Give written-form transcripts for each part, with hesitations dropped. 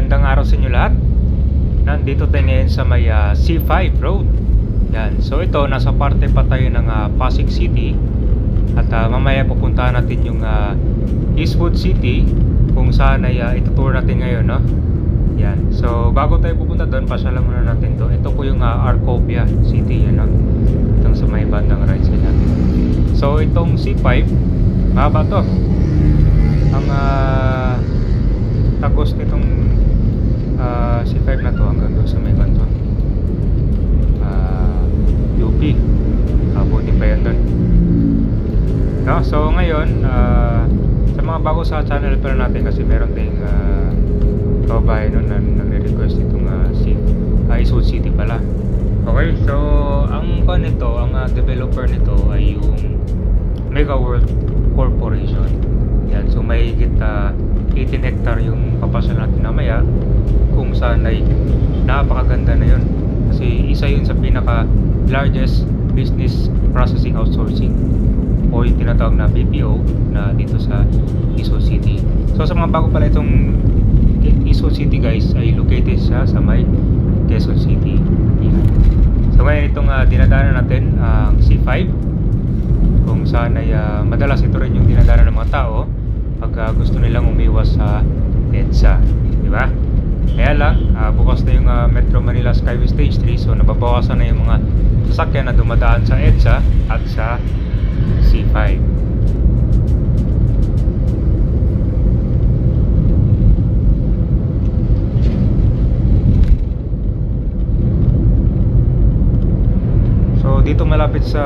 Magandang araw sa inyo lahat. Nandito tayo ngayon sa may C5 Road. Yan. So ito, nasa parte pa tayo ng Pasig City. At mamaya pupuntahan natin yung Eastwood City, kung saan ay itutour natin ngayon, no? Yan. So bago tayo pupunta doon, pasyalan muna natin to. Ito po yung Arcopia City, yan, no? Itong sa may bandang right side natin. So itong C5, mahaba to. Ang tagos nitong C5 na to hanggang doon sa may kanto, UP, abutin pa yan doon, no? So ngayon, sa mga bago sa channel pala natin, kasi meron tayong kababayan nun na nagre-request itong Eastwood City pala. Okay, so ang developer nito ay yung Mega World Corporation. Yan, so may 18 hectare yung papasal natin namaya, kung saan ay napakaganda na yun, kasi isa yun sa pinaka largest business processing outsourcing o yung tinatawag na BPO na dito sa Eastwood City. So sa mga bago pala, itong Eastwood City guys ay located siya sa may Quezon City. Yan. So ngayon itong dinadaanan natin ang C5, kung saan ay madalas ito rin yung dinadaanan ng mga tao pag gusto nilang umiwas sa EDSA, di ba? Kaya lang, bukas na yung Metro Manila Skyway Stage 3, so nababawasan na yung mga sasakyan na dumadaan sa EDSA at sa C5. So dito malapit sa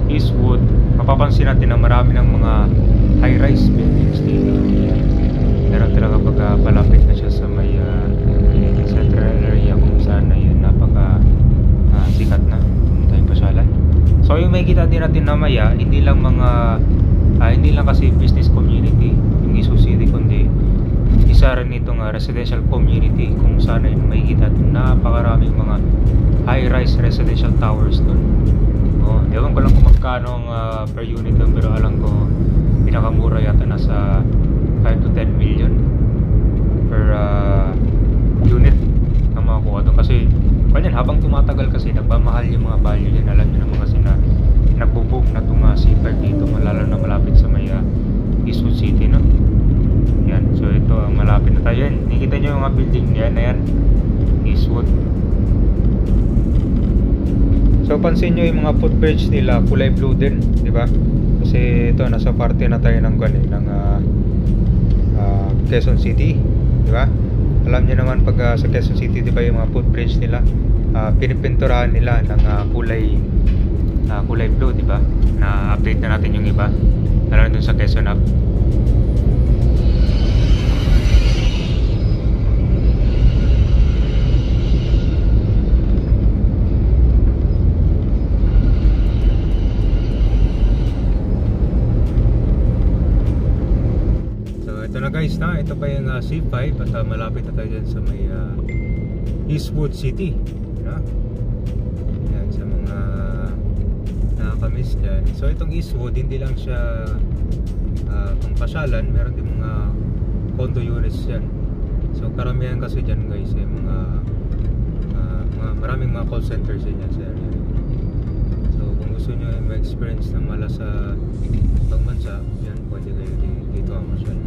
Eastwood, mapapansin natin na marami ng mga high-rise buildings dito. Meron talaga pag palapit na siya sa may central area, kung saan na yun napaka sikat na tayong pasyalan. So yung makikita din natin namaya, hindi lang kasi business community yung Eastwood City, kundi isa rin itong residential community, kung saan ay makikita natin napakaraming mga high-rise residential towers doon. Ewan ko lang kung magkano ang per unit doon, pero alam ko pinakamura yata nasa 5 to 10 million per unit na makakuha doon. Kasi kanyan, habang tumatagal kasi nagmamahal yung mga value yan. Alam nyo naman kasi na nagbo-boom na itong C5 dito, lalo na malapit sa may Eastwood City, no? Yan, so ito malapit na tayo. Yan, nakikita nyo yung mga building yan na yan, Eastwood. So pansin nyo yung mga footbridge nila kulay blue din, di ba? Kasi ito, nasa parte na tayo ng Quezon City, di ba? Alam niyo naman pag sa Quezon City, di ba, yung mga footbridge nila pinipinturahan nila ng kulay blue, di ba? Na-update na natin yung iba, lalo na dun sa Quezon Hub. Guys, ito pa yung C5 at malapit na tayo dyan sa may Eastwood City, yan, sa mga nakakamiss dyan. So itong Eastwood, hindi lang siya pang pasyalan, meron din mga condo units dyan. So karamihan kasi dyan guys ay maraming mga call centers dyan sa area. So kung gusto nyo ma-experience ng mala sa pagbansa, yan, pwede kayo dito ang masyal.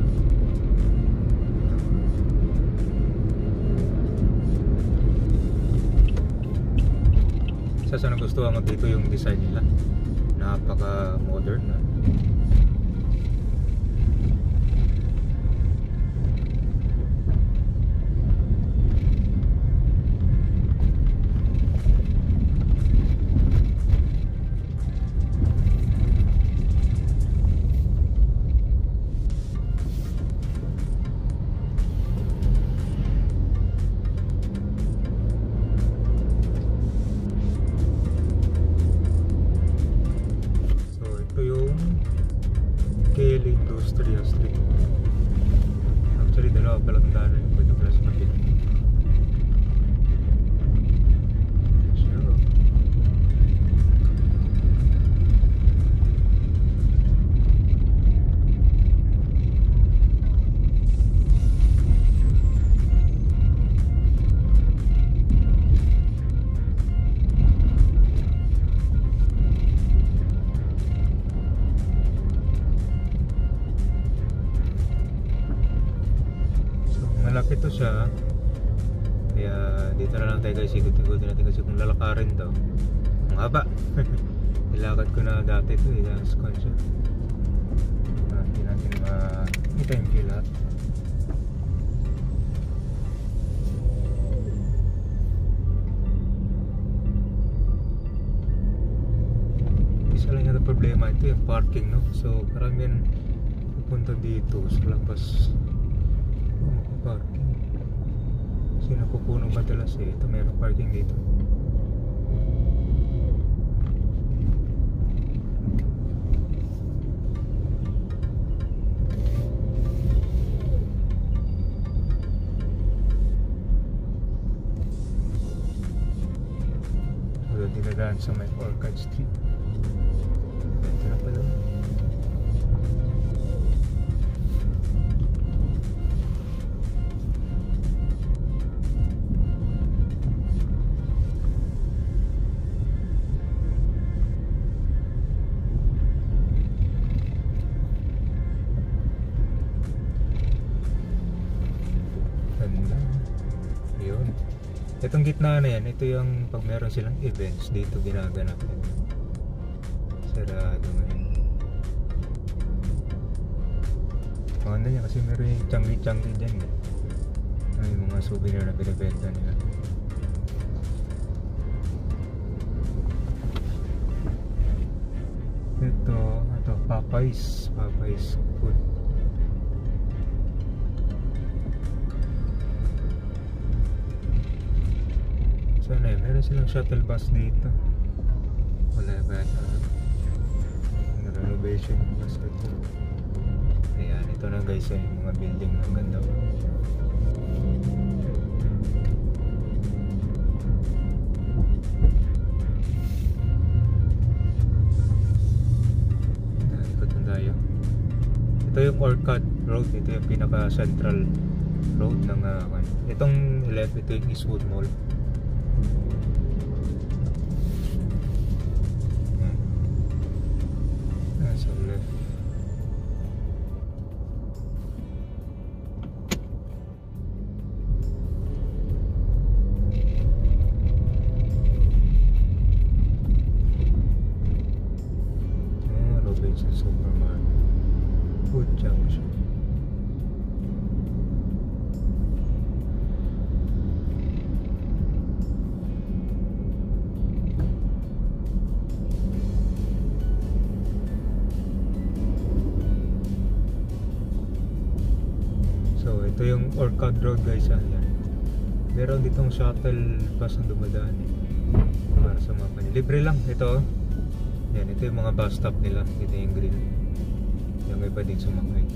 Sa nagustuhan ko dito yung design nila, napaka modern na. malaki to siya. Kaya dito na lang tayo guys, ikot-ikotin natin kasi kung lalakarin to, ang haba. Nilakad ko na dati to eh, that's conscious. Hindi natin makita yung kilat. Isa lang yung problema ito yung parking, no? So karamihan pupunta dito sa labas makaparking. Kasi napupuno madalas eh. Ito mayroong parking dito. So dinadaan sa may Orchard Street. Ito na pala. Itong gitna na yan, ito yung pag meron silang events dito ginaganap. Sarado ngayon. Maganda niya kasi meron yung changi-changi dyan eh. May mga souvenir na binibenta nila. Ito Popeyes food. Sana eh, meron silang shuttle bus dito. Wala ba ito? Renovation bus ito. Ayan, ito na guys yung mga building ng ganda. Ikot na tayo. Ito yung Orchard Road. Ito yung pinaka central road ng itong left, ito yung Eastwood Mall. Food Junction. So ito yung Orchard Road guys. Yan. Meron ditong shuttle bus na dumadaan eh. Para sa mga kanila. Libre lang ito. Yan, ito yung mga bus stop nila. Ito yung green. Yung iba din sumakay.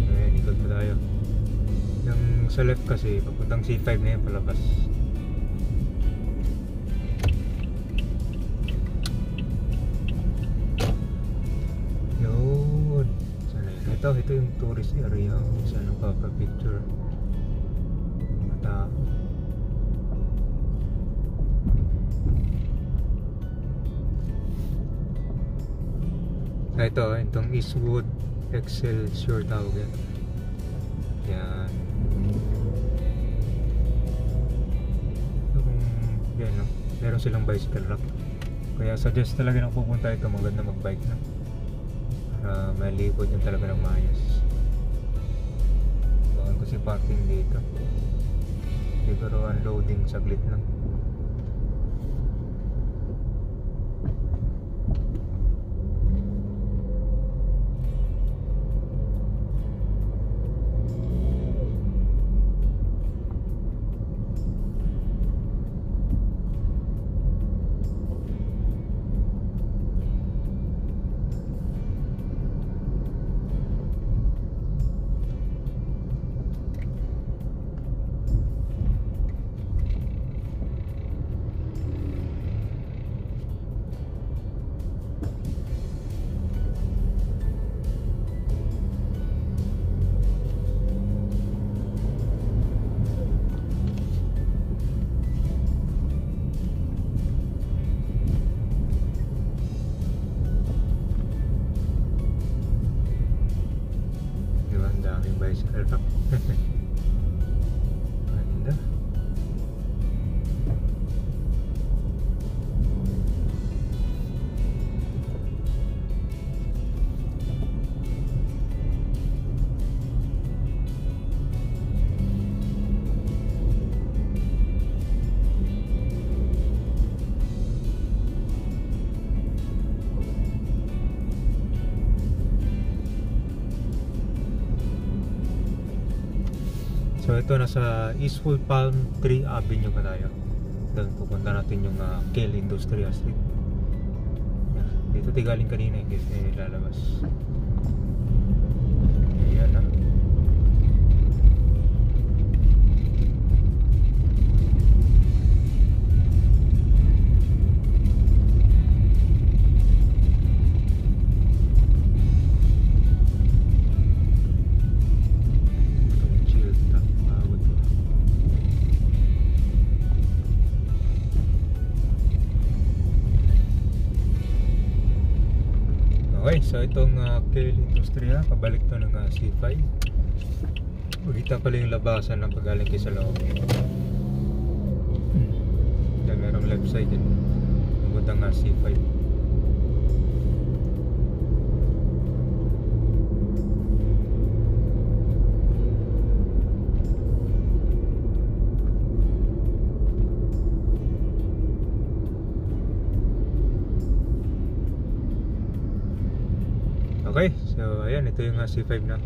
Ayan, ikot na tayo. Yung sa left kasi, papuntang C5 na yan palabas. Ito yung tourist area kung saan nagpapapicture mga tao. Itong Eastwood Excelsior tawag yan. Yan. Yan no? Meron silang bicycle rack. Kaya suggest talaga na pupunta ito, maganda mag-bike na. Malibot yung talaga ng maayos. Bawang ko si parking dito. Siguro unloading saglit lang. bicycle rack. Ganda. So ito, nasa Eastwood Palm Tree Avenue pa tayo. Doon pupunta natin yung Kehl Industrial Street. Dito tigaling kanina kasi lalabas. Ayan na. Okay, so itong Kehl Industria, pabalik to ng C5. Kita pala yung labasan ng pagaling kayo sa loob. Dahil merong left side din. Pagpunta nga C5. Okay, so ayan, ito yung C5 na.